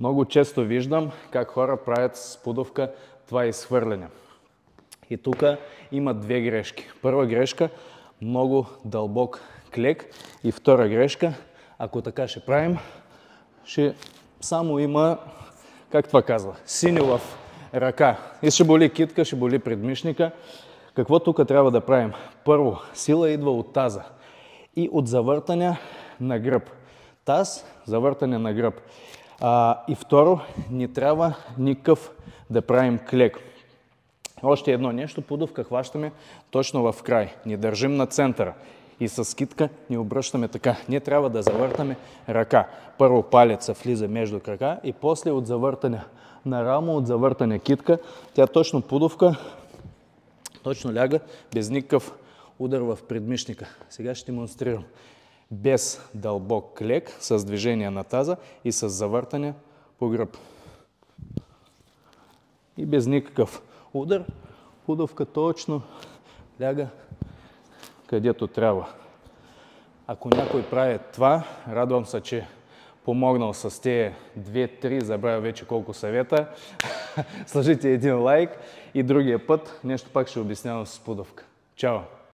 Много често виждам как хора правят с пудовка това изхвърляне. И тук има две грешки. Първа грешка – много дълбок клек. И втора грешка, ако така ще правим, ще само има, как това казва, синьо в ръка. И ще боли китка, ще боли предмишника. Какво тук трябва да правим? Първо, сила идва от таза и от завъртане на гръб. Таз, завъртане на гръб. И второ, не трябва никакъв да правим клек. Още едно нещо, пудовка хващаме точно в край. Не държим на центъра. И с китка ни обръщаме така. Ние трябва да завъртаме ръка. Първо палеца влиза между крака и после от завъртане на рамо, от завъртане китка. Тя точно пудовка, точно ляга, без никакъв удар в предмишника. Сега ще демонстрирам. Без дълбок клек, с движение на таза и с завъртане по гръб. И без никакъв удар, пудовка точно ляга където трябва. Ако някой прави това, радвам се, че помогнал с тези 2-3, забравя вече колко съвета. Сложите един лайк и другия път нещо пак ще обяснявам с пудовка. Чао!